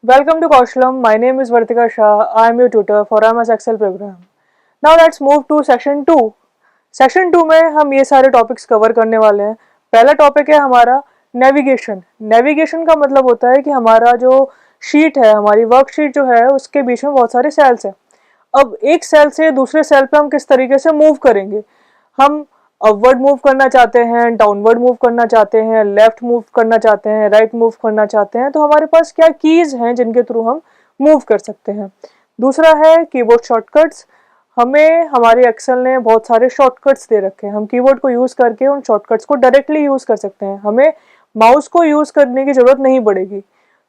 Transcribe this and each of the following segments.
Welcome to Kaushalam. My name is Vartika Shah. I am your tutor for MS Excel program. Now let's move to section 2. Section 2 में हम ये सारे topics cover करने वाले हैं। पहला टॉपिक है हमारा नेविगेशन। नेविगेशन का मतलब होता है कि हमारा जो शीट है, हमारी वर्कशीट जो है, उसके बीच में बहुत सारे सेल्स हैं। अब एक सेल से दूसरे सेल पे हम किस तरीके से मूव करेंगे। हम अपवर्ड मूव करना चाहते हैं, डाउनवर्ड मूव करना चाहते हैं, लेफ्ट मूव करना चाहते हैं, राइट मूव करना चाहते हैं, तो हमारे पास क्या कीज हैं जिनके थ्रू हम मूव कर सकते हैं। दूसरा है कीबोर्ड शॉर्टकट्स। हमें हमारे एक्सेल ने बहुत सारे शॉर्टकट्स दे रखे हैं। हम कीबोर्ड को यूज करके उन शॉर्टकट्स को डायरेक्टली यूज कर सकते हैं। हमें माउस को यूज करने की जरूरत नहीं पड़ेगी।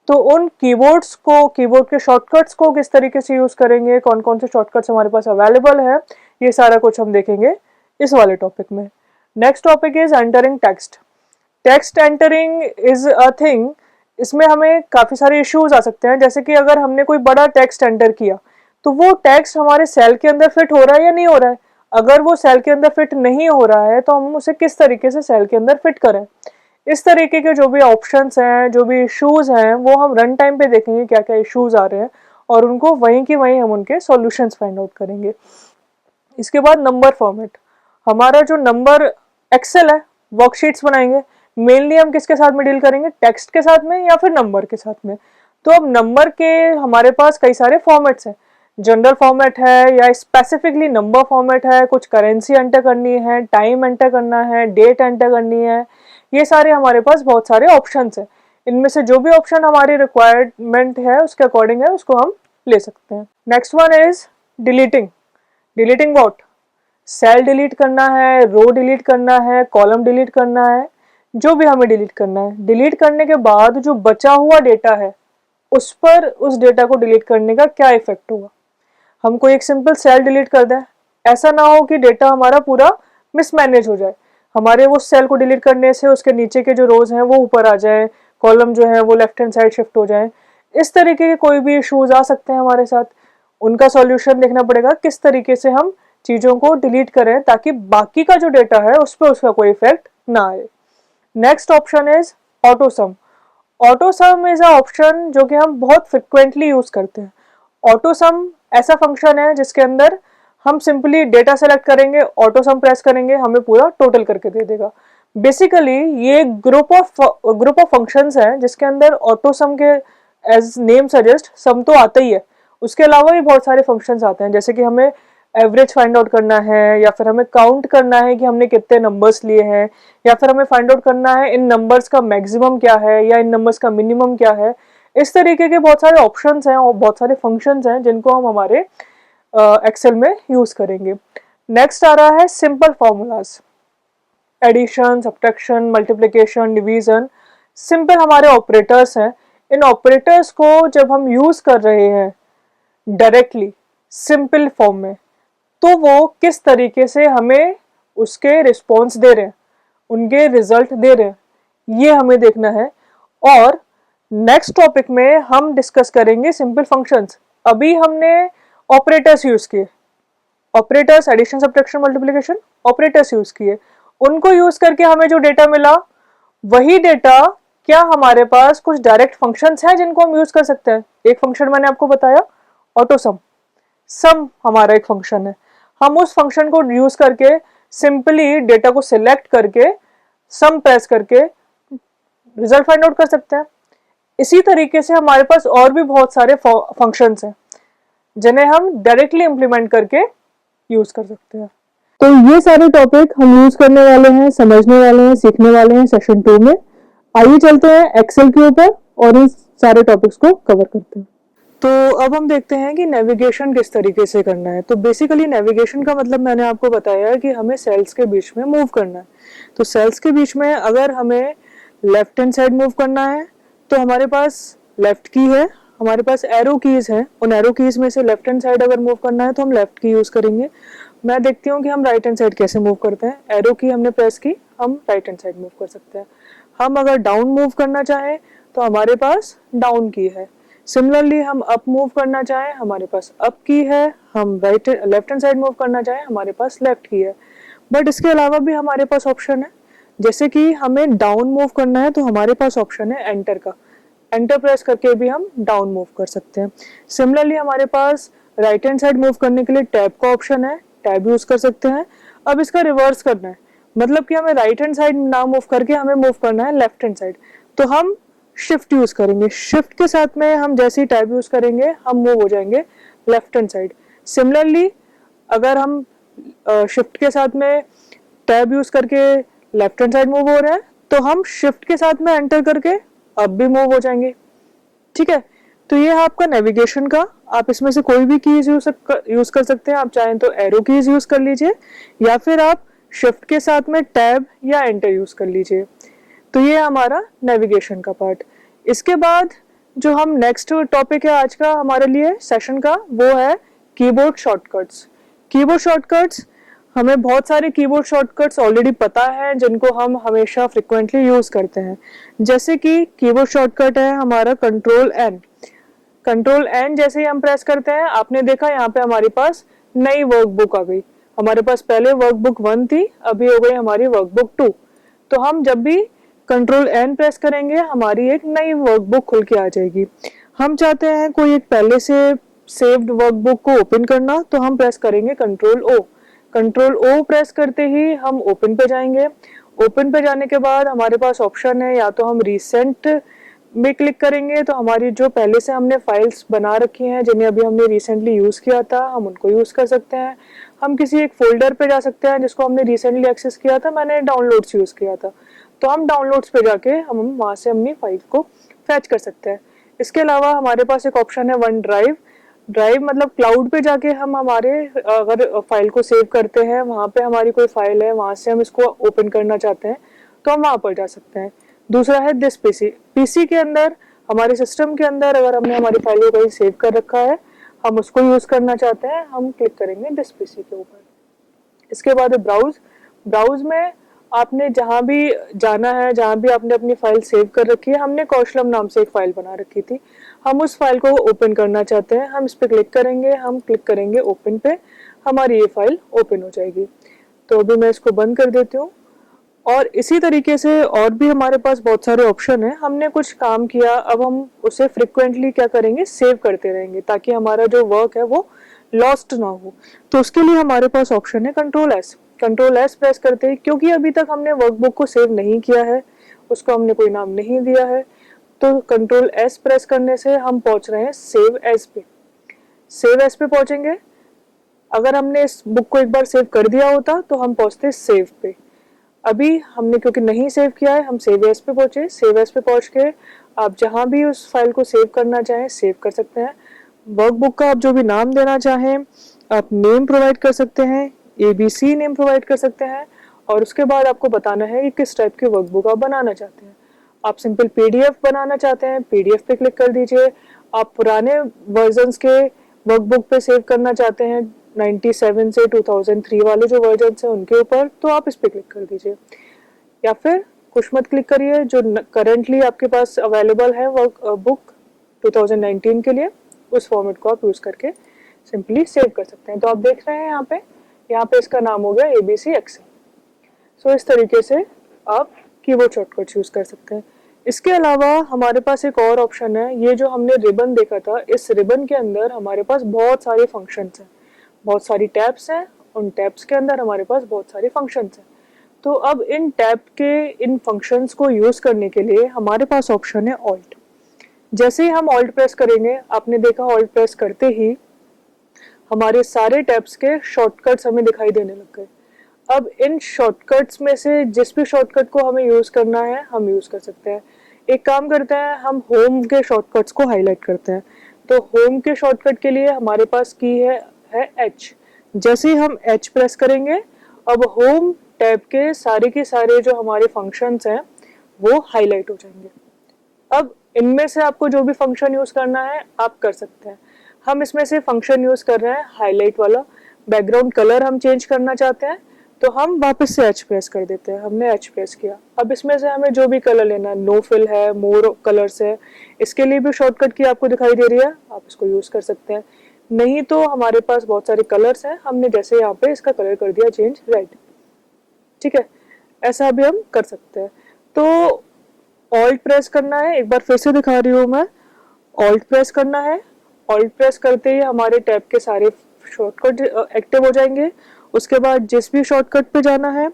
तो उन कीबोर्ड्स को, कीबोर्ड के शॉर्टकट्स को किस तरीके से यूज करेंगे, कौन कौन से शॉर्टकट्स हमारे पास अवेलेबल है, ये सारा कुछ हम देखेंगे इस वाले टॉपिक में। Next topic is entering text. Text entering is a thing. इसमें हमें काफी सारे इश्यूज आ सकते हैं, जैसे कि अगर हमने कोई बड़ा टेक्स्ट एंटर किया तो वो टेक्स्ट हमारे सेल के अंदर फिट हो रहा है या नहीं हो रहा है। अगर वो सेल के अंदर फिट नहीं हो रहा है तो हम उसे किस तरीके से सेल के अंदर फिट करें। इस तरीके के जो भी ऑप्शंस हैं, जो भी इश्यूज हैं, वो हम रन टाइम पे देखेंगे क्या क्या इश्यूज आ रहे हैं और उनको वहीं की वहीं हम उनके सॉल्यूशंस फाइंड आउट करेंगे। इसके बाद नंबर फॉर्मेट। हमारा जो नंबर एक्सेल है, वर्कशीट्स बनाएंगे, मेनली हम किसके साथ में डील करेंगे, टेक्स्ट के साथ में या फिर नंबर के साथ में। तो अब नंबर के हमारे पास कई सारे फॉर्मेट्स हैं। जनरल फॉर्मेट है या स्पेसिफिकली नंबर फॉर्मेट है, कुछ करेंसी एंटर करनी है, टाइम एंटर करना है, डेट एंटर करनी है, ये सारे हमारे पास बहुत सारे ऑप्शंस हैं। इनमें से जो भी ऑप्शन हमारी रिक्वायरमेंट है उसके अकॉर्डिंग है, उसको हम ले सकते हैं। Next one is deleting. Deleting what? Cell delete करना है, रो डिलीट करना है, कॉलम डिलीट करना है, जो भी हमें डिलीट करना है। डिलीट करने के बाद जो बचा हुआ डेटा है उस पर, उस डेटा को डिलीट करने का क्या इफेक्ट होगा। हम कोई एक सिंपल सेल डिलीट कर दें, ऐसा ना हो कि डेटा हमारा पूरा मिसमैनेज हो जाए। हमारे वो सेल को डिलीट करने से उसके नीचे के जो रोज हैं वो ऊपर आ जाए, कॉलम जो है वो लेफ्ट हैंड साइड शिफ्ट हो जाए। इस तरीके के कोई भी इश्यूज आ सकते हैं हमारे साथ। उनका सॉल्यूशन देखना पड़ेगा किस तरीके से हम चीजों को डिलीट करें ताकि बाकी का जो डेटा है उस पर उसका कोई इफेक्ट ना आए। Next option is auto some. Auto some is a option जो कि हम बहुत फ्रिक्वेंटली यूज करते हैं। ऑटो सम ऐसा फंक्शन है जिसके अंदर हम सिंपली डेटा सेलेक्ट करेंगे, ऑटो सम प्रेस करेंगे, हमें पूरा टोटल करके दे देगा। बेसिकली ये ग्रुप ऑफ फंक्शंस हैं जिसके अंदर ऑटो सम के एज नेम सजेस्ट सम तो आता ही है, उसके अलावा भी बहुत सारे फंक्शंस आते हैं, जैसे कि हमें एवरेज फाइंड आउट करना है, या फिर हमें काउंट करना है कि हमने कितने नंबर्स लिए हैं, या फिर हमें फाइंड आउट करना है इन नंबर्स का मैक्सिमम क्या है या इन नंबर्स का मिनिमम क्या है। इस तरीके के बहुत सारे ऑप्शंस हैं और बहुत सारे फंक्शंस हैं जिनको हम हमारे एक्सेल में यूज करेंगे। नेक्स्ट आ रहा है simple formulas. Addition, subtraction, multiplication, division, simple हमारे ऑपरेटर्स हैं। इन ऑपरेटर्स को जब हम यूज कर रहे हैं डायरेक्टली सिंपल फॉर्म में, तो वो किस तरीके से हमें उसके रिस्पॉन्स दे रहे हैं, उनके रिजल्ट दे रहे हैं, ये हमें देखना है। और नेक्स्ट टॉपिक में हम डिस्कस करेंगे सिंपल फंक्शंस। अभी हमने ऑपरेटर्स यूज किए, operators, addition, subtraction, multiplication, operators use किए। उनको यूज करके हमें जो डेटा मिला, वही डेटा क्या हमारे पास कुछ डायरेक्ट फंक्शंस हैं जिनको हम यूज कर सकते हैं। एक फंक्शन मैंने आपको बताया ऑटो सम। सम हमारा एक फंक्शन है, हम उस फंक्शन को यूज करके सिंपली डेटा को सिलेक्ट करके सम प्रेस करके रिजल्ट फाइंड आउट कर सकते हैं। इसी तरीके से हमारे पास और भी बहुत सारे फंक्शंस हैं जिन्हें हम डायरेक्टली इंप्लीमेंट करके यूज कर सकते हैं। तो ये सारे टॉपिक हम यूज करने वाले हैं, समझने वाले हैं, सीखने वाले हैं सेशन 2 में। आइए चलते हैं एक्सेल के ऊपर और इन सारे टॉपिक्स को कवर करते हैं। तो अब हम देखते हैं कि नेविगेशन किस तरीके से करना है। तो बेसिकली नेविगेशन का मतलब मैंने आपको बताया है कि हमें सेल्स के बीच में मूव करना है। तो सेल्स के बीच में अगर हमें लेफ्ट हैंड साइड मूव करना है तो हमारे पास लेफ्ट की है, हमारे पास एरो कीज है। उन एरो कीज में से लेफ्ट हैंड साइड अगर मूव करना है तो हम लेफ्ट की यूज करेंगे। मैं देखती हूँ कि हम राइट हैंड साइड कैसे मूव करते हैं। एरो की हमने प्रेस की, हम राइट हैंड साइड मूव कर सकते हैं। हम अगर डाउन मूव करना चाहें तो हमारे पास डाउन की है। सिमिलरली हम अप मूव करना चाहें, हमारे पास अप की है। हम लेफ्ट हैंड साइड मूव करना चाहें, हमारे पास लेफ्ट की है। बट इसके अलावा भी हमारे पास ऑप्शन है, जैसे कि हमें डाउन मूव करना है तो हमारे पास ऑप्शन है एंटर का। एंटर प्रेस करके भी हम डाउन मूव कर सकते हैं। सिमिलरली हमारे पास राइट हैंड साइड मूव करने के लिए टैब का ऑप्शन है, टैब यूज कर सकते हैं। अब इसका रिवर्स करना है, मतलब कि हमें राइट हैंड साइड ना मूव करके हमें मूव करना है लेफ्ट हैंड साइड, तो हम शिफ्ट यूज करेंगे। शिफ्ट के साथ में हम जैसे ही टैब यूज करेंगे हम मूव हो जाएंगे लेफ्ट हैंड साइड। सिमिलरली अगर हम शिफ्ट के साथ में टैब यूज करके लेफ्ट हैंड साइड मूव हो रहे हैं, तो हम शिफ्ट के साथ में एंटर करके अब भी मूव हो जाएंगे। ठीक है, तो ये है आपका नेविगेशन का। आप इसमें से कोई भी कीज यूज कर सकते हैं। आप चाहें तो एरो कीज यूज कर लीजिए, या फिर आप शिफ्ट के साथ में टैब या एंटर यूज कर लीजिए। तो ये हमारा नेविगेशन का पार्ट। इसके बाद जो हम नेक्स्ट टॉपिक है आज का हमारे लिए सेशन का, वो है कीबोर्ड शॉर्टकट्स। कीबोर्ड शॉर्टकट्स, हमें बहुत सारे कीबोर्ड शॉर्टकट्स ऑलरेडी पता है जिनको हम हमेशा फ्रिक्वेंटली यूज करते हैं। जैसे कि कीबोर्ड शॉर्टकट है हमारा कंट्रोल एन। कंट्रोल एन जैसे ही हम प्रेस करते हैं, आपने देखा यहाँ पे हमारे पास नई वर्कबुक आ गई। हमारे पास पहले वर्कबुक 1 थी, अभी हो गई हमारी वर्कबुक 2। तो हम जब भी कंट्रोल एन प्रेस करेंगे हमारी एक नई वर्कबुक खुल के आ जाएगी। हम चाहते हैं कोई एक पहले से सेव्ड वर्कबुक को ओपन करना, तो हम प्रेस करेंगे control O. Control O press करते ही हम ओपन पे जाएंगे। ओपन पे जाने के बाद हमारे पास ऑप्शन है, या तो हम रिसेंट में क्लिक करेंगे तो हमारी जो पहले से हमने फाइल्स बना रखी हैं जिन्हें अभी हमने रिसेंटली यूज किया था, हम उनको यूज कर सकते हैं। हम किसी एक फोल्डर पे जा सकते हैं जिसको हमने रिसेंटली एक्सेस किया था। मैंने डाउनलोड्स यूज किया था, तो हम डाउनलोड्स पे जाके हम वहां से अपनी फाइल को फैच कर सकते हैं। इसके अलावा हमारे पास एक ऑप्शन है वन ड्राइव। ड्राइव मतलब क्लाउड पे जाके हम हमारे अगर फाइल को सेव करते हैं, वहां पे हमारी कोई फाइल है, वहां से हम इसको ओपन करना चाहते हैं तो हम वहां पर जा सकते हैं। दूसरा है दिस पीसी। पीसी के अंदर, हमारे सिस्टम के अंदर अगर हमने हमारी फाइल को कहीं सेव कर रखा है, हम उसको यूज करना चाहते हैं, हम क्लिक करेंगे दिस पीसी के ऊपर। इसके बाद है ब्राउज। ब्राउज में आपने जहां भी जाना है, जहां भी आपने अपनी फाइल सेव कर रखी है, हमने कौशलम नाम से एक फाइल बना रखी थी, हम उस फाइल को ओपन करना चाहते हैं, हम इस पे क्लिक करेंगे, हम क्लिक करेंगे ओपन पे, हमारी ये फाइल ओपन हो जाएगी। तो अभी मैं इसको बंद कर देती हूँ। और इसी तरीके से और भी हमारे पास बहुत सारे ऑप्शन है। हमने कुछ काम किया, अब हम उसे फ्रिक्वेंटली क्या करेंगे, सेव करते रहेंगे, ताकि हमारा जो वर्क है वो लॉस्ट ना हो। तो उसके लिए हमारे पास ऑप्शन है control S. Control S press करते ही, क्योंकि अभी तक हमने वर्कबुक को सेव नहीं किया है, उसको हमने कोई नाम नहीं दिया है, तो कंट्रोल एस प्रेस करने से हम पहुंच रहे हैं सेव एज पे। सेव एज पे पहुंचेंगे। अगर हमने इस बुक को एक बार सेव कर दिया होता तो हम पहुंचते सेव पे। अभी हमने क्योंकि नहीं सेव किया है, हम सेव एज पे पहुंचे। सेव एज पे पहुंच के आप जहां भी उस फाइल को सेव करना चाहें सेव कर सकते हैं। वर्कबुक का आप जो भी नाम देना चाहें आप नेम प्रोवाइड कर सकते हैं, ABC नेम प्रोवाइड कर सकते हैं, और उसके बाद आपको बताना है कि किस टाइप की वर्कबुक आप बनाना चाहते हैं। आप सिंपल PDF बनाना चाहते हैं, PDF पे क्लिक कर दीजिए। आप पुराने वर्जन्स के वर्कबुक पे सेव करना चाहते हैं, 97 से 2003 वाले जो वर्जन हैं उनके ऊपर, तो आप इस पे क्लिक कर दीजिए। या फिर कुछ मत क्लिक करिए, जो करंटली आपके पास अवेलेबल है वर्क बुक 2019 के लिए, उस फॉर्मेट को आप यूज करके सिंपली सेव कर सकते हैं। तो आप देख रहे हैं यहाँ पे इसका नाम हो गया ABC एक्सेल। सो इस तरीके से आप कीबोर्ड शॉर्टकट यूज कर सकते हैं। इसके अलावा हमारे पास एक और ऑप्शन है, ये जो हमने रिबन देखा था, इस रिबन के अंदर हमारे पास बहुत सारे फंक्शंस हैं, बहुत सारी टैब्स हैं, उन टैब्स के अंदर हमारे पास बहुत सारे फंक्शंस हैं। तो अब इन टैब के इन फंक्शंस को यूज करने के लिए हमारे पास ऑप्शन है ऑल्ट। जैसे ही हम ऑल्ट प्रेस करेंगे, आपने देखा ऑल्ट प्रेस करते ही हमारे सारे टैब्स के शॉर्टकट्स हमें दिखाई देने लग गए। अब इन शॉर्टकट्स में से जिस भी शॉर्टकट को हमें यूज करना है हम यूज कर सकते हैं। एक काम करते हैं, हम होम के शॉर्टकट्स को हाईलाइट करते हैं। तो होम के शॉर्टकट के लिए हमारे पास की है H। जैसे ही हम H प्रेस करेंगे, अब होम टैब के सारे जो हमारे फंक्शंस हैं वो हाईलाइट हो जाएंगे। अब इनमें से आपको जो भी फंक्शन यूज करना है आप कर सकते हैं। हम इसमें से फंक्शन यूज कर रहे हैं हाईलाइट वाला। बैकग्राउंड कलर हम चेंज करना चाहते हैं, तो हम वापस से H प्रेस कर देते हैं। हमने H प्रेस किया। अब इसमें से हमें जो भी कलर लेना है, नो फिल है, मोर कलर्स है, इसके लिए भी शॉर्टकट की आपको दिखाई दे रही है, आप इसको यूज कर सकते हैं। नहीं तो हमारे पास बहुत सारे कलर्स हैं, हमने जैसे यहाँ पे इसका कलर कर दिया चेंज रेड। ठीक है, ऐसा भी हम कर सकते हैं। तो ऑल्ट प्रेस करना है, एक बार फिर से दिखा रही हूँ मैं, ऑल्ट प्रेस करना है। ऑल्ट प्रेस करते ही हमारे टैब के सारे शॉर्टकट एक्टिव हो जाएंगे। उसके बाद जिस भी शॉर्टकट पे जाना है,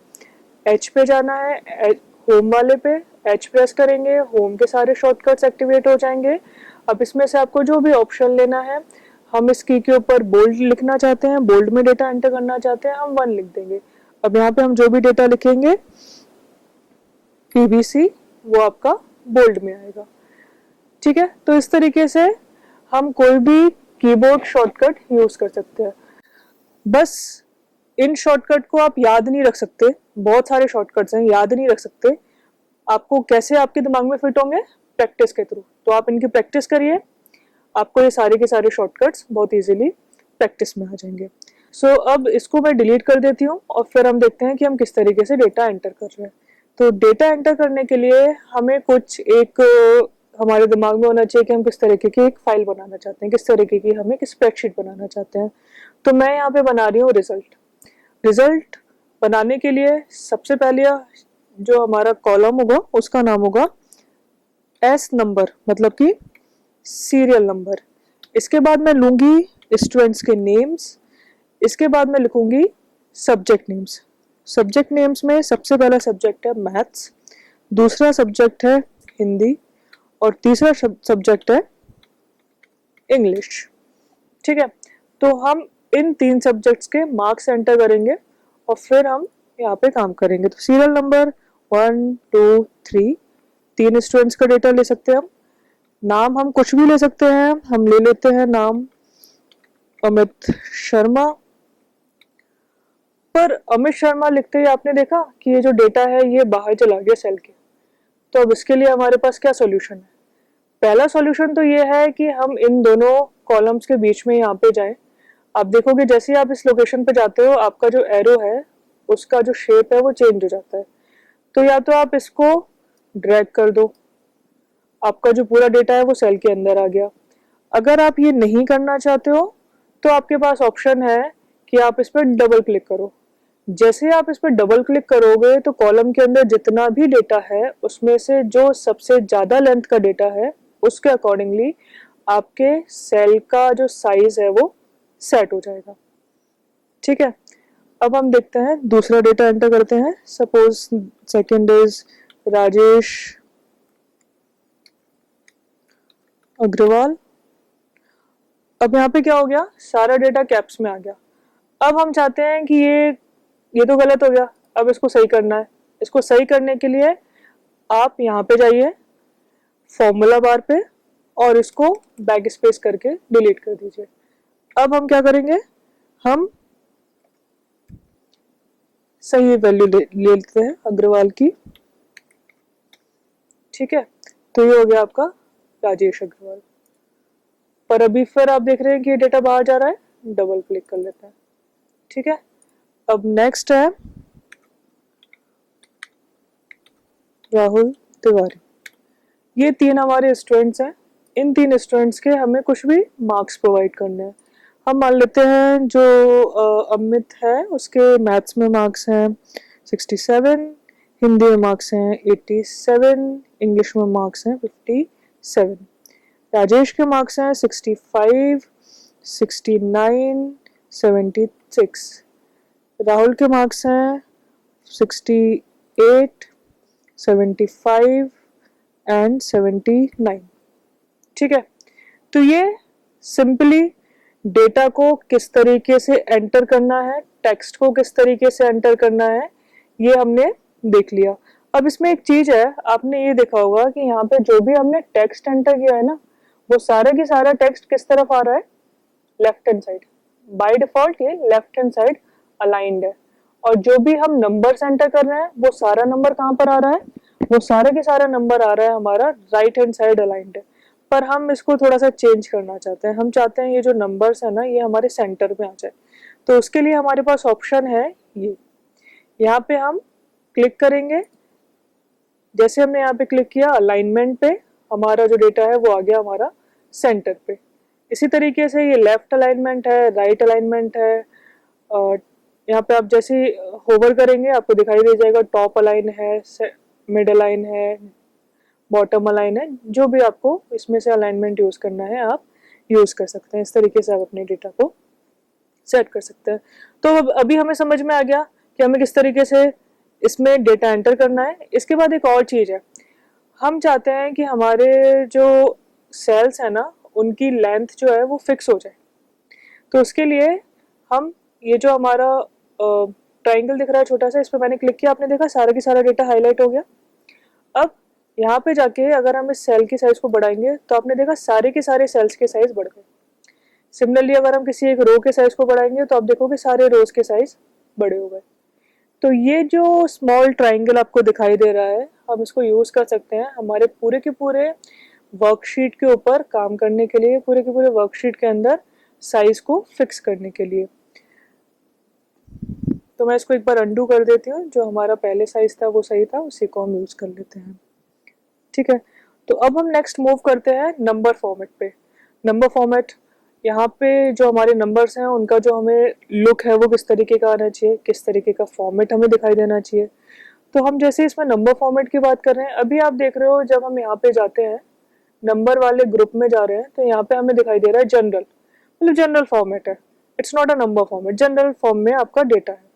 एच पे जाना है, होम वाले पे एच प्रेस करेंगे, होम के सारे शॉर्टकट्स एक्टिवेट हो जाएंगे। अब इसमें से आपको जो भी ऑप्शन लेना है, हम इस की के ऊपर बोल्ड लिखना चाहते हैं, बोल्ड में डेटा एंटर करना चाहते हैं, हम 1 लिख देंगे। अब यहाँ पे हम जो भी डेटा लिखेंगे पीबीसी, वो आपका बोल्ड में आएगा। ठीक है, तो इस तरीके से हम कोई भी कीबोर्ड शॉर्टकट यूज कर सकते हैं। बस इन शॉर्टकट को आप याद नहीं रख सकते, बहुत सारे शॉर्टकट्स हैं, याद नहीं रख सकते। आपको कैसे आपके दिमाग में फिट होंगे? प्रैक्टिस के थ्रू। तो आप इनकी प्रैक्टिस करिए, आपको ये सारे के सारे शॉर्टकट्स बहुत इजीली प्रैक्टिस में आ जाएंगे। सो अब इसको मैं डिलीट कर देती हूँ और फिर हम देखते हैं कि हम किस तरीके से डेटा एंटर कर रहे हैं। तो डेटा एंटर करने के लिए हमें कुछ एक हमारे दिमाग में होना चाहिए कि हम किस तरीके की एक फाइल बनाना चाहते हैं, किस तरीके की हम एक स्प्रेडशीट बनाना चाहते हैं। तो मैं यहाँ पे बना रही हूँ रिजल्ट। रिजल्ट बनाने के लिए सबसे पहले जो हमारा कॉलम होगा उसका नाम होगा एस नंबर, मतलब कि सीरियल नंबर। इसके बाद मैं लूंगी स्टूडेंट्स के नेम्स। इसके बाद मैं लिखूंगी सब्जेक्ट नेम्स। सब्जेक्ट नेम्स में सबसे पहला सब्जेक्ट है मैथ्स, दूसरा सब्जेक्ट है हिंदी और तीसरा सब्जेक्ट है इंग्लिश। ठीक है, तो हम इन 3 सब्जेक्ट्स के मार्क्स एंटर करेंगे और फिर हम यहाँ पे काम करेंगे। तो सीरियल नंबर 1 2 3, 3 स्टूडेंट्स का डेटा ले सकते हैं हम। नाम हम कुछ भी ले सकते हैं, हम ले लेते हैं नाम अमित शर्मा। पर अमित शर्मा लिखते ही आपने देखा कि ये जो डेटा है ये बाहर चला गया सेल के। तो अब इसके लिए हमारे पास क्या सॉल्यूशन है? पहला सॉल्यूशन तो ये है कि हम इन दोनों कॉलम्स के बीच में यहाँ पे जाएं। आप देखोगे जैसे ही आप इस लोकेशन पे जाते हो, आपका जो एरो है उसका जो शेप है वो चेंज हो जाता है। तो या तो आप इसको ड्रैग कर दो, आपका जो पूरा डेटा है वो सेल के अंदर आ गया। अगर आप ये नहीं करना चाहते हो तो आपके पास ऑप्शन है कि आप इस पर डबल क्लिक करो। जैसे आप इस पर डबल क्लिक करोगे तो कॉलम के अंदर जितना भी डेटा है उसमें से जो सबसे ज्यादा लेंथ का डेटा है उसके अकॉर्डिंगली आपके सेल का जो साइज है वो सेट हो जाएगा। ठीक है, अब हम देखते हैं दूसरा डेटा एंटर करते हैं। Suppose second is Rajesh Agarwal. अब यहाँ पे क्या हो गया, सारा डेटा कैप्स में आ गया। अब हम चाहते हैं कि ये तो गलत हो गया, अब इसको सही करना है। इसको सही करने के लिए आप यहाँ पे जाइए फॉर्मूला बार पे और इसको बैक स्पेस करके डिलीट कर दीजिए। अब हम क्या करेंगे, हम सही वैल्यू ले लेते हैं अग्रवाल की। ठीक है, तो ये हो गया आपका राजेश अग्रवाल। पर अभी फिर आप देख रहे हैं कि ये डेटा बाहर जा रहा है, डबल क्लिक कर लेते हैं। ठीक है, अब नेक्स्ट है राहुल तिवारी। ये 3 हमारे स्टूडेंट्स हैं। इन 3 स्टूडेंट्स के हमें कुछ भी मार्क्स प्रोवाइड करने हैं। हम मान लेते हैं जो अमित है उसके मैथ्स में मार्क्स हैं 67, हिंदी में मार्क्स हैं 87, इंग्लिश में मार्क्स हैं 57। राजेश के मार्क्स हैं 65, 69, 76। राहुल के मार्क्स हैं 68, 75 एंड 79। ठीक है, तो ये सिंपली डेटा को किस तरीके से एंटर करना है, टेक्स्ट को किस तरीके से एंटर करना है, ये हमने देख लिया। अब इसमें एक चीज है, आपने ये देखा होगा कि यहाँ पे जो भी हमने टेक्स्ट एंटर किया है ना, वो सारा की सारा टेक्स्ट किस तरफ आ रहा है, left hand side. By default ये लेफ्ट हैंड साइड अलाइंड है। और जो भी हम नंबर्स एंटर कर रहे हैं वो सारा नंबर कहाँ पर आ रहा है, वो सारा के सारा नंबर आ रहा है हमारा राइट हैंड साइड अलाइंड है। पर हम इसको थोड़ा सा चेंज करना चाहते हैं, हम चाहते हैं ये जो नंबर्स है ना ये हमारे सेंटर में आ जाए। तो उसके लिए हमारे पास ऑप्शन है ये, यहाँ पे हम क्लिक करेंगे। जैसे हमने यहाँ पे क्लिक किया अलाइनमेंट पे, हमारा जो डेटा है वो आ गया हमारा सेंटर पे। इसी तरीके से ये लेफ्ट अलाइनमेंट है, राइट अलाइनमेंट है। यहाँ पे आप जैसे होवर करेंगे आपको दिखाई दे जाएगा, टॉप अलाइन है, मिड अलाइन है, बॉटम अलाइन है, जो भी आपको इसमें से अलाइनमेंट यूज़ करना है आप यूज़ कर सकते हैं। इस तरीके से आप अपने डेटा को सेट कर सकते हैं। तो अभी हमें समझ में आ गया कि हमें किस तरीके से इसमें डेटा एंटर करना है। इसके बाद एक और चीज़ है, हम चाहते हैं कि हमारे जो सेल्स है ना उनकी लेंथ जो है वो फिक्स हो जाए। तो उसके लिए हम ये जो हमारा ट्राइंगल दिख रहा है छोटा सा, इस पर मैंने क्लिक किया, आपने देखा सारा की सारा डेटा हाईलाइट हो गया। अब यहाँ पे जाके अगर हम इस सेल की साइज को बढ़ाएंगे तो आपने देखा सारे के सारे सेल्स के साइज बढ़ गए। सिमिलरली अगर हम किसी एक रो के साइज को बढ़ाएंगे तो आप देखोगे सारे रोज के साइज बड़े हो गए। तो ये जो स्मॉल ट्राइंगल आपको दिखाई दे रहा है, हम इसको यूज कर सकते हैं हमारे पूरे के पूरे वर्कशीट के ऊपर काम करने के लिए, पूरे के पूरे वर्कशीट के अंदर साइज को फिक्स करने के लिए। तो मैं इसको एक बार अंडू कर देती हूँ, जो हमारा पहले साइज था वो सही था, उसी को हम यूज कर लेते हैं। ठीक है, तो अब हम नेक्स्ट मूव करते हैं नंबर फॉर्मेट पे। नंबर फॉर्मेट, यहाँ पे जो हमारे नंबर्स हैं उनका जो हमें लुक है वो किस तरीके का आना चाहिए, किस तरीके का फॉर्मेट हमें दिखाई देना चाहिए। तो हम जैसे इसमें नंबर फॉर्मेट की बात कर रहे हैं, अभी आप देख रहे हो जब हम यहाँ पे जाते हैं नंबर वाले ग्रुप में जा रहे हैं तो यहाँ पे हमें दिखाई दे रहा है जनरल, मतलब जनरल फॉर्मेट है, it's not a number format, general form में आपका डेटा है।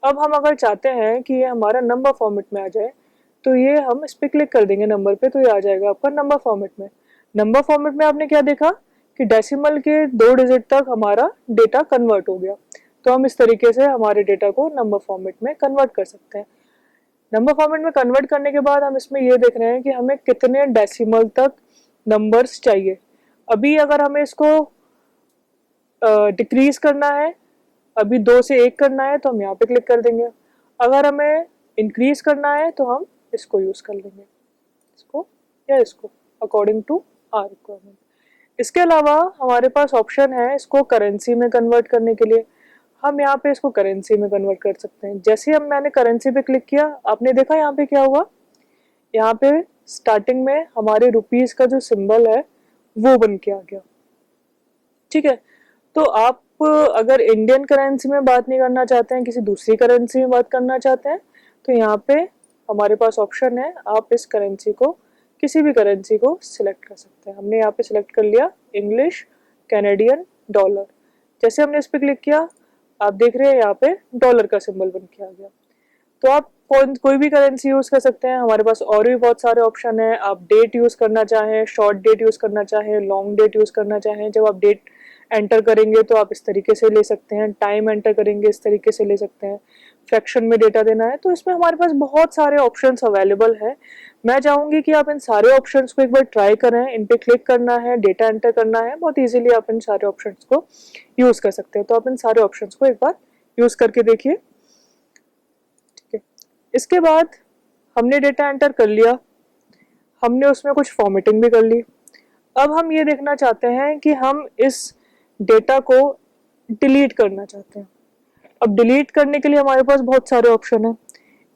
अब हम अगर चाहते हैं कि ये हमारा नंबर फॉर्मेट में आ जाए तो ये हम इस पर क्लिक कर देंगे नंबर पे, तो ये आ जाएगा आपका नंबर फॉर्मेट में। नंबर फॉर्मेट में आपने क्या देखा कि डेसिमल के 2 डिजिट तक हमारा डेटा कन्वर्ट हो गया। तो हम इस तरीके से हमारे डेटा को नंबर फॉर्मेट में कन्वर्ट कर सकते हैं। नंबर फॉर्मेट में कन्वर्ट करने के बाद हम इसमें ये देख रहे हैं कि हमें कितने डेसिमल तक नंबर्स चाहिए। अभी अगर हमें इसको डिक्रीज करना है, अभी 2 से 1 करना है तो हम यहाँ पे क्लिक कर देंगे। अगर हमें इंक्रीज करना है तो हम इसको यूज कर लेंगे, इसको या इसको, अकॉर्डिंग टू आवर रिक्वायरमेंट। इसके अलावा हमारे पास ऑप्शन है इसको करेंसी में कन्वर्ट करने के लिए। हम यहाँ पे इसको करेंसी में कन्वर्ट कर सकते हैं। जैसे ही मैंने करेंसी पे क्लिक किया, आपने देखा यहाँ पे क्या हुआ, यहाँ पे स्टार्टिंग में हमारे रुपीज का जो सिंबल है वो बन के आ गया। ठीक है, तो आप अगर इंडियन करेंसी में बात नहीं करना चाहते हैं, किसी दूसरी करेंसी में बात करना चाहते हैं, तो यहाँ पे हमारे पास ऑप्शन है, आप इस करेंसी को, किसी भी करेंसी को सिलेक्ट कर सकते हैं। हमने यहाँ पे सिलेक्ट कर लिया इंग्लिश कैनेडियन डॉलर। जैसे हमने इस पर क्लिक किया, आप देख रहे हैं यहाँ पे डॉलर का सिंबल बन के आ गया। तो आप कोई भी करेंसी यूज कर सकते हैं। हमारे पास और भी बहुत सारे ऑप्शन है। आप डेट यूज करना चाहें, शॉर्ट डेट यूज करना चाहें, लॉन्ग डेट यूज करना चाहें, जब आप डेट एंटर करेंगे तो आप इस तरीके से ले सकते हैं, टाइम एंटर करेंगे इस तरीके से ले सकते हैं, फ्रैक्शन में डेटा देना है, तो इसमें हमारे पास बहुत सारे ऑप्शंस अवेलेबल हैं। मैं चाहूंगी कि आप इन सारे ऑप्शंस को एक बार ट्राई करें, इन पे क्लिक करना है, डेटा एंटर करना है, बहुत इजीली आप इन सारे ऑप्शंस को यूज कर सकते हैं। तो आप इन सारे ऑप्शंस को एक बार यूज करके देखिए। ठीक है, इसके बाद हमने डेटा एंटर कर लिया, हमने उसमें कुछ फॉर्मेटिंग भी कर ली। अब हम ये देखना चाहते हैं कि हम इस डेटा को डिलीट करना चाहते हैं। अब डिलीट करने के लिए हमारे पास बहुत सारे ऑप्शन हैं।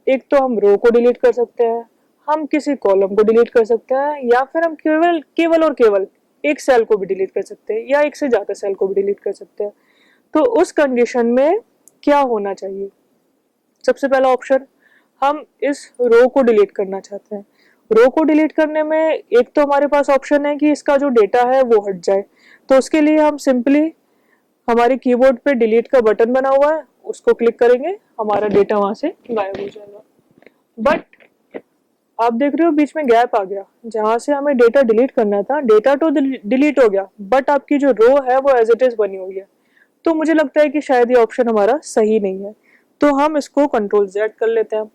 एक तो हम रो को डिलीट कर सकते हैं, हम किसी कॉलम को डिलीट कर सकते हैं, या फिर हम केवल केवल और केवल एक सेल को भी डिलीट कर सकते हैं, या एक से ज्यादा सेल को भी डिलीट कर सकते हैं। तो उस कंडीशन में क्या होना चाहिए, सबसे पहला ऑप्शन, हम इस रो को डिलीट करना चाहते हैं। रो को डिलीट करने में एक तो हमारे पास ऑप्शन है कि इसका जो डेटा है वो हट जाए। तो उसके लिए हम सिंपली हमारे कीबोर्ड पे डिलीट का बटन बना हुआ है, उसको क्लिक करेंगे, हमारा डेटा वहां से गायब हो जाएगा। बट आप देख रहे हो बीच में गैप आ गया, जहां से हमें डेटा डिलीट करना था, डेटा तो डिलीट हो गया, बट आपकी जो रो है वो एज इट इज बनी हुई है। तो मुझे लगता है कि शायद ये ऑप्शन हमारा सही नहीं है, तो हम इसको कंट्रोल Z कर लेते हैं।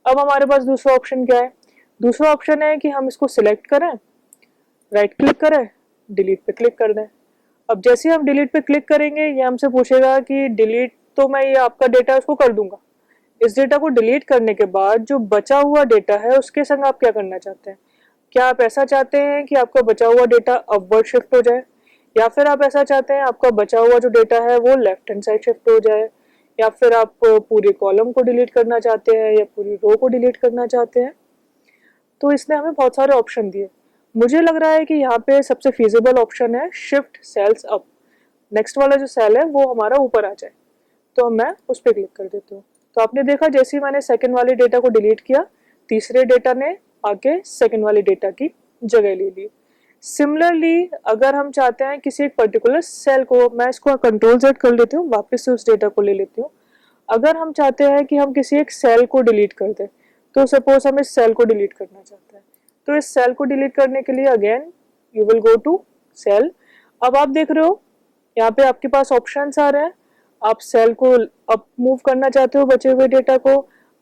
अब हमारे पास दूसरा ऑप्शन क्या है, दूसरा ऑप्शन है कि हम इसको सिलेक्ट करें, राइट क्लिक करें, डिलीट पे क्लिक कर दें। अब जैसे हम डिलीट पे क्लिक करेंगे, ये हमसे पूछेगा कि डिलीट तो मैं ये आपका डेटा उसको कर दूंगा। इस डेटा को डिलीट करने के बाद जो बचा हुआ डेटा है उसके संग आप क्या करना चाहते हैं। क्या आप ऐसा चाहते हैं कि आपका बचा हुआ डेटा अपवर्ड शिफ्ट हो जाए, या फिर आप ऐसा चाहते हैं आपका बचा हुआ जो डेटा है वो लेफ्ट हैंड साइड शिफ्ट हो जाए, या फिर आप पूरे कॉलम को डिलीट करना चाहते हैं या पूरी रो को डिलीट करना चाहते हैं। तो इसने हमें बहुत सारे ऑप्शन दिए। मुझे लग रहा है कि यहाँ पे सबसे फीजिबल ऑप्शन है शिफ्ट सेल्स अप, नेक्स्ट वाला जो सेल है वो हमारा ऊपर आ जाए, तो मैं उस पर क्लिक कर देती हूँ। तो आपने देखा जैसे ही मैंने सेकंड वाले डेटा को डिलीट किया, तीसरे डेटा ने आके सेकंड वाले डेटा की जगह ले ली। सिमिलरली अगर हम चाहते हैं किसी एक पर्टिकुलर सेल को, मैं इसको कंट्रोल Z कर लेती हूँ, वापस से उस डेटा को ले लेती हूँ। अगर हम चाहते हैं कि हम किसी एक सेल को डिलीट कर दें, तो सपोज हम इस सेल को डिलीट करना चाहते हैं, तो इस सेल को डिलीट करने के लिए again you will go to cell. अब आप देख रहे हो यहाँ पे आपके पास ऑप्शंस आ रहे हैं। आप सेल को अप मूव करना चाहते हो बचे हुए डेटा को,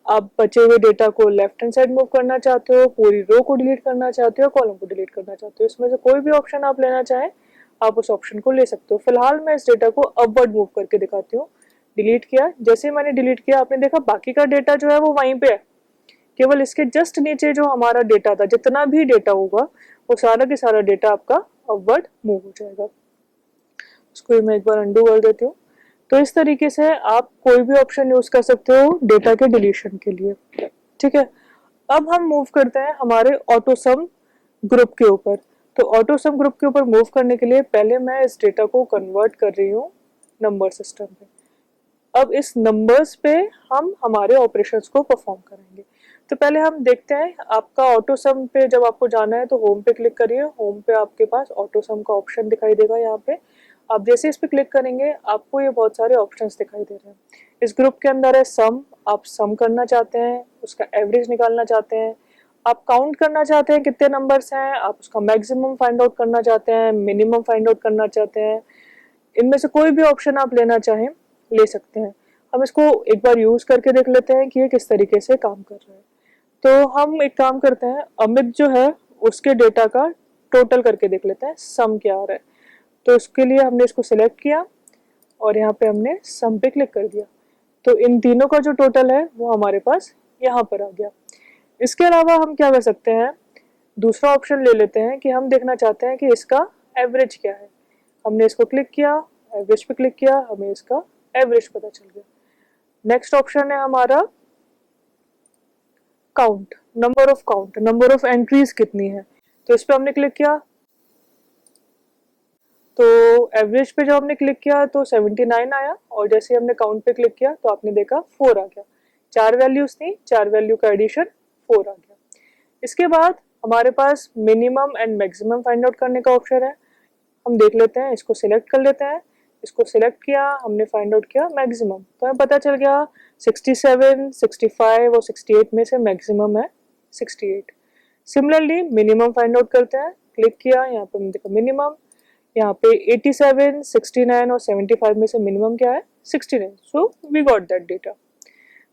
आप बचे हुए डेटा को लेफ्ट हैंड साइड मूव करना चाहते हो, पूरी रो को डिलीट करना चाहते हो, कॉलम को डिलीट करना चाहते हो। इसमें से कोई भी ऑप्शन आप लेना चाहें आप उस ऑप्शन को ले सकते हो। फिलहाल मैं इस डेटा को अपवर्ड मूव करके दिखाती हूँ। डिलीट किया, जैसे ही मैंने डिलीट किया आपने देखा बाकी का डेटा जो है वो वहीं पे है, केवल इसके जस्ट नीचे जो हमारा डेटा था, जितना भी डेटा होगा वो सारा के सारा डेटा आपका अपवर्ड मूव हो जाएगा। इसको मैं एक बार अंडू कर देती हूँ। तो इस तरीके से आप कोई भी ऑप्शन यूज कर सकते हो डेटा के डिलीशन के लिए, ठीक है। अब हम मूव करते हैं हमारे ऑटोसम ग्रुप के ऊपर। तो ऑटोसम ग्रुप के ऊपर मूव करने के लिए पहले मैं इस डेटा को कन्वर्ट कर रही हूँ नंबर सिस्टम में। अब इस नंबर्स पे हम हमारे ऑपरेशंस को परफॉर्म करेंगे। तो पहले हम देखते हैं आपका ऑटोसम पे जब आपको जाना है तो होम पे क्लिक करिए। होम पे आपके पास ऑटोसम का ऑप्शन दिखाई देगा। यहाँ पे आप जैसे इस पे क्लिक करेंगे आपको ये बहुत सारे ऑप्शंस दिखाई दे रहे हैं। इस ग्रुप के अंदर है सम, आप सम करना चाहते हैं, उसका एवरेज निकालना चाहते हैं, आप काउंट करना चाहते हैं कितने नंबर्स हैं, आप उसका मैक्सिमम फाइंड आउट करना चाहते हैं, मिनिमम फाइंड आउट करना चाहते हैं। इनमें से कोई भी ऑप्शन आप लेना चाहें ले सकते हैं। हम इसको एक बार यूज करके देख लेते हैं कि ये किस तरीके से काम कर रहा है। तो हम एक काम करते हैं, अमित जो है उसके डेटा का टोटल करके देख लेते हैं सम क्या आ रहा है। तो इसके लिए हमने इसको सिलेक्ट किया और यहाँ पे हमने सम पे क्लिक कर दिया। तो इन तीनों का जो टोटल है वो हमारे पास यहाँ पर आ गया। इसके अलावा हम क्या कर सकते हैं, दूसरा ऑप्शन ले लेते हैं कि हम देखना चाहते हैं कि इसका एवरेज क्या है। हमने इसको क्लिक किया, एवरेज पे क्लिक किया, हमें इसका एवरेज पता चल गया। नेक्स्ट ऑप्शन है हमारा count, number of count, number of entries कितनी है। तो इस पे हमने क्लिक किया, तो एवरेज पे जब हमने क्लिक किया तो 79 आया और जैसे हमने काउंट पे क्लिक किया तो आपने देखा 4 आ गया। 4 वैल्यूज थी, 4 वैल्यू का एडिशन 4 आ गया। इसके बाद हमारे पास minimum and maximum find out करने का ऑप्शन है। हम देख लेते हैं, इसको सिलेक्ट कर लेते हैं। इसको सिलेक्ट किया, हमने फाइंड आउट किया मैक्सिमम, तो हमें पता चल गया 67, 65 और 68 में से मैक्सिमम है 68। सिमिलरली मिनिमम फाइंड आउट करते हैं, क्लिक किया, यहाँ पे हमने देखा मिनिमम, यहाँ पे 87, 69 और 75 में से मिनिमम क्या है 69। So we got that data.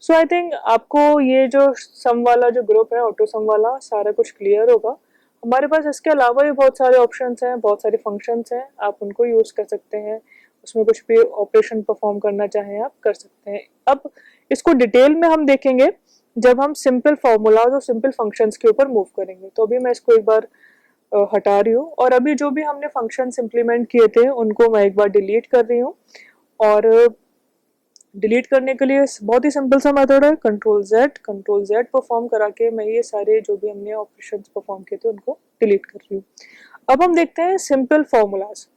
So I think आपको ये जो सम वाला जो ग्रुप है ऑटो सम वाला सारा कुछ क्लियर होगा। हमारे पास इसके अलावा भी बहुत सारे ऑप्शंस हैं, बहुत सारे फंक्शंस हैं, आप उनको यूज कर सकते हैं। उसमें कुछ भी ऑपरेशन परफॉर्म करना चाहें आप कर सकते हैं। अब इसको डिटेल में हम देखेंगे जब हम सिंपल फॉर्मूलाज और सिंपल फंक्शंस के ऊपर मूव करेंगे। तो अभी मैं इसको एक बार हटा रही हूँ और अभी जो भी हमने फंक्शंस इम्प्लीमेंट किए थे उनको मैं एक बार डिलीट कर रही हूँ। और डिलीट करने के लिए बहुत ही सिंपल सा मेथड है, कंट्रोल Z परफॉर्म करा के मैं ये सारे जो भी हमने ऑपरेशंस परफॉर्म किए थे उनको डिलीट कर रही हूँ। अब हम देखते हैं सिंपल फॉर्मूलाज।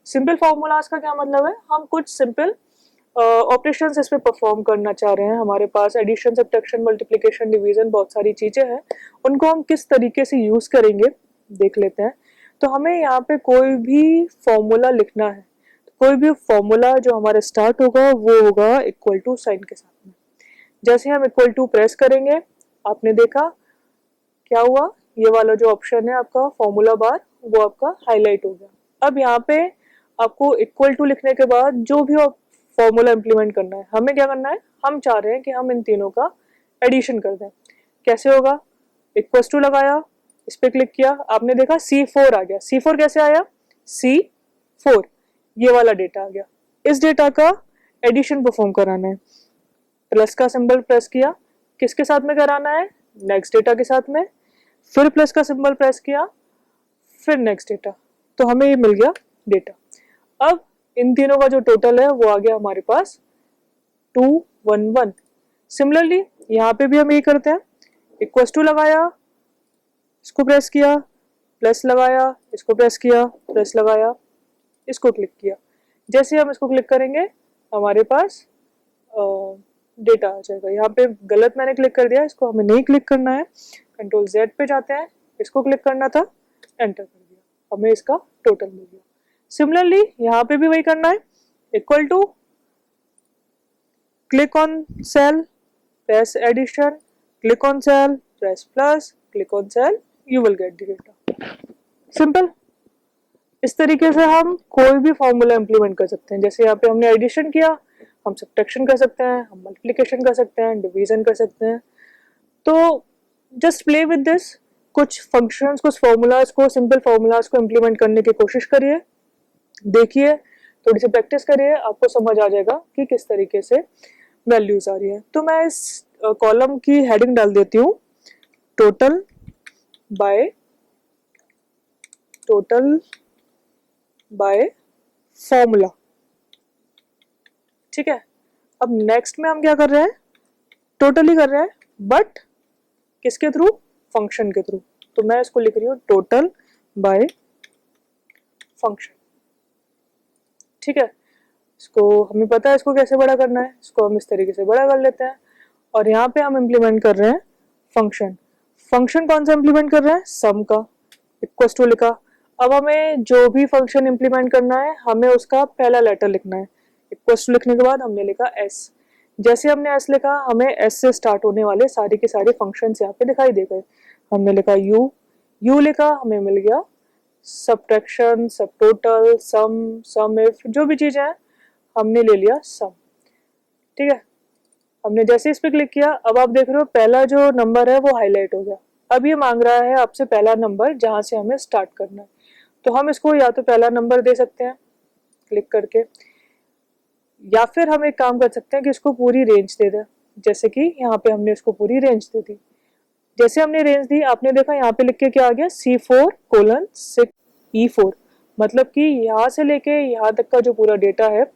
सिंपल फॉर्मूलाज का क्या मतलब है, हम कुछ सिंपल ऑपरेशंस इस पे परफॉर्म करना चाह रहे हैं। हमारे पास एडिशन, सब्ट्रैक्शन, मल्टीप्लिकेशन, डिवीजन बहुत सारी चीजें हैं, उनको हम किस तरीके से यूज करेंगे देख लेते हैं। तो हमें यहाँ पे कोई भी फॉर्मूला लिखना है, कोई भी फॉर्मूला जो हमारा स्टार्ट होगा वो होगा इक्वल टू साइन के साथ में। जैसे हम इक्वल टू प्रेस करेंगे आपने देखा क्या हुआ, ये वाला जो ऑप्शन है आपका फॉर्मूला बार वो आपका हाईलाइट हो गया। अब यहाँ पे आपको इक्वल टू लिखने के बाद जो भी फॉर्मूला इंप्लीमेंट करना है, हमें क्या करना है, हम चाह रहे हैं कि हम इन तीनों का एडिशन कर दें। कैसे होगा, इक्वल टू लगाया, इस पे क्लिक किया, आपने देखा C4 आ गया। C4 कैसे आया, C4 ये वाला डेटा आ गया। इस डेटा का एडिशन परफॉर्म कराना है, प्लस का सिंबल प्रेस किया, किसके साथ में कराना है, नेक्स्ट डेटा के साथ में, फिर प्लस का सिंबल प्रेस किया, फिर नेक्स्ट डेटा, तो हमें ये मिल गया डेटा। अब इन तीनों का जो टोटल है वो आ गया हमारे पास 211। सिमिलरली यहाँ पे भी हम ये करते हैं, इक्वल टू लगाया, इसको प्रेस किया, प्लस लगाया, इसको प्रेस किया, प्लस लगाया, इसको क्लिक किया। जैसे हम इसको क्लिक करेंगे हमारे पास डेटा आ जाएगा। यहाँ पे गलत मैंने क्लिक कर दिया, इसको हमें नहीं क्लिक करना है। कंट्रोल Z पे जाते हैं, इसको क्लिक करना था, एंटर कर दिया, हमें इसका टोटल मिल गया। सिमिलरली यहाँ पे भी वही करना है, equal to, click on cell, press addition, click on cell, press plus, click on cell, you will get the data. Simple. इस तरीके से हम कोई भी फॉर्मूला इंप्लीमेंट कर सकते हैं। जैसे यहाँ पे हमने एडिशन किया, हम सब्ट्रैक्शन कर सकते हैं, हम मल्टीप्लिकेशन कर सकते हैं, डिवीजन कर सकते हैं। तो जस्ट प्ले विद दिस, कुछ फंक्शंस, कुछ फॉर्मूलाज को, सिंपल फॉर्मूलाज को इंप्लीमेंट करने की कोशिश करिए, देखिए, थोड़ी सी प्रैक्टिस करिए, आपको समझ आ जाएगा कि किस तरीके से वैल्यूज आ रही है। तो मैं इस कॉलम की हेडिंग डाल देती हूँ, टोटल बाय फॉर्मूला। ठीक है, अब नेक्स्ट में हम क्या कर रहे हैं, टोटल ही कर रहे हैं, बट किसके थ्रू, फंक्शन के थ्रू। तो मैं इसको लिख रही हूँ टोटल बाय फंक्शन। ठीक है, इसको हमें पता है इसको कैसे बड़ा करना है, इसको हम इस तरीके से बड़ा कर लेते हैं। और यहाँ पे हम इम्प्लीमेंट कर रहे हैं फंक्शन। फंक्शन कौन सा इम्प्लीमेंट कर रहे हैं, सम का। इक्वल टू लिखा, अब हमें जो भी फंक्शन इम्प्लीमेंट करना है, हमें उसका पहला लेटर लिखना है। इक्वल टू लिखने के बाद हमने लिखा एस। जैसे हमने एस लिखा, हमें एस से स्टार्ट होने वाले सारे के सारे फंक्शंस यहाँ पे दिखाई दे गए। हमने लिखा यू लिखा, हमें मिल गया सब्ट्रैक्शन, सब टोटल, सम इफ, जो भी चीजें हैं हमने ले लिया सम। ठीक है, हमने जैसे इस पे क्लिक किया, अब आप देख रहे हो पहला जो नंबर है वो हाईलाइट हो गया। अब ये मांग रहा है आपसे पहला नंबर जहां से हमें स्टार्ट करना है। तो हम इसको या तो पहला नंबर दे सकते हैं क्लिक करके, या फिर हम एक काम कर सकते हैं कि इसको पूरी रेंज दे दें। जैसे कि यहाँ पे हमने इसको पूरी रेंज दे दी। जैसे हमने रेंज दी, आपने देखा यहाँ पे लिख के क्या आ गया, C4:6E4, मतलब कि यहाँ से लेके यहाँ तक का जो पूरा डेटा है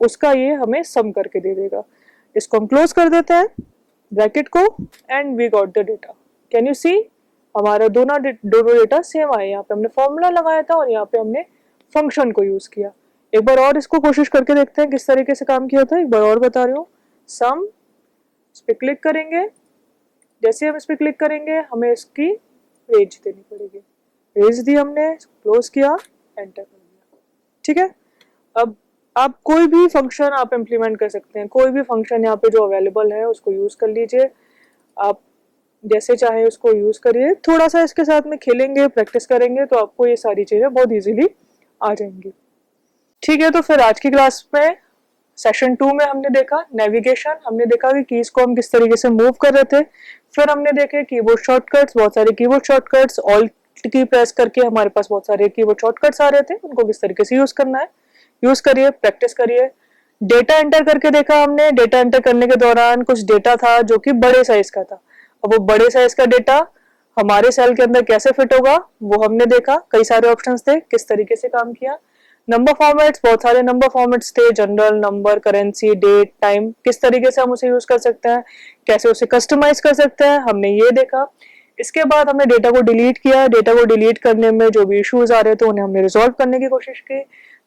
उसका ये हमें सम करके दे देगा। इसको हम क्लोज कर देते हैं ब्रैकेट को, and we got the data. Can you see, हमारा दोनों डेटा सेम आए। यहाँ पे हमने फॉर्मूला लगाया था और यहाँ पे हमने फंक्शन को यूज किया। एक बार और इसको कोशिश करके देखते हैं किस तरीके से काम किया था। एक बार और बता रही हूँ, सम, इस पे क्लिक करेंगे, जैसे हम इस पे क्लिक करेंगे हमें इसकी रेंज देनी पड़ेगी। रेंज दी हमने, क्लोज किया, एंटर कर दिया। ठीक है, अब आप कोई भी फंक्शन आप इम्प्लीमेंट कर सकते हैं। कोई भी फंक्शन यहाँ पे जो अवेलेबल है उसको यूज कर लीजिए, आप जैसे चाहे उसको यूज करिए। थोड़ा सा इसके साथ में खेलेंगे, प्रैक्टिस करेंगे तो आपको ये सारी चीजें बहुत इजीली आ जाएंगी। ठीक है, तो फिर आज की क्लास में सेशन 2 में हमने देखा नेविगेशन, हमने देखा कि कीज को हम किस तरीके से मूव कर रहे थे। फिर हमने देखे कीबोर्ड शॉर्टकट्स, बहुत सारे कीबोर्ड शॉर्टकट्स, ऑल्ट की प्रेस करके हमारे पास बहुत सारे कीबोर्ड शॉर्टकट्स आ रहे थे, उनको किस तरीके से यूज करना है। यूज करिए, प्रैक्टिस करिए। डेटा एंटर करके देखा हमने, डेटा एंटर करने के दौरान कुछ डेटा था जो कि बड़े साइज का था। अब वो बड़े साइज का डेटा हमारे सेल के अंदर कैसे फिट होगा वो हमने देखा। कई सारे ऑप्शंस थे, किस तरीके से काम किया। नंबर फॉर्मेट्स, बहुत सारे नंबर फॉर्मेट्स थे, general number, currency, date, time, किस तरीके से हम उसे यूज कर सकते हैं, कैसे उसे कस्टमाइज कर सकते हैं, हमने ये देखा। इसके बाद हमने डेटा को डिलीट किया। डेटा को डिलीट करने में जो भी इश्यूज आ रहे थे उन्हें हमने रिजॉल्व करने की कोशिश की।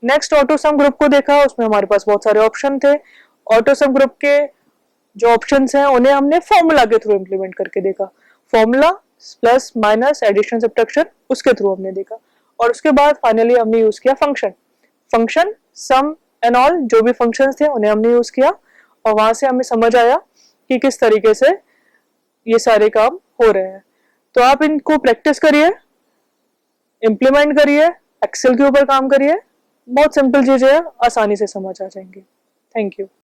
नेक्स्ट ऑटो सम ग्रुप को देखा, उसमें हमारे पास बहुत सारे ऑप्शन थे। ऑटो सम ग्रुप के जो ऑप्शंस हैं उन्हें हमने फॉर्मूला के थ्रू इंप्लीमेंट करके देखा। Formula, plus minus, addition, subtraction, उसके थ्रू हमने देखा। और उसके बाद फाइनली हमने यूज किया फंक्शन, सम एंड ऑल, जो भी फंक्शंस थे उन्हें हमने यूज किया। और वहां से हमें समझ आया कि किस तरीके से ये सारे काम हो रहे हैं। तो आप इनको प्रैक्टिस करिए, इंप्लीमेंट करिए, एक्सेल के ऊपर काम करिए। बहुत सिंपल चीजें हैं, आसानी से समझ आ जाएंगी। Thank you.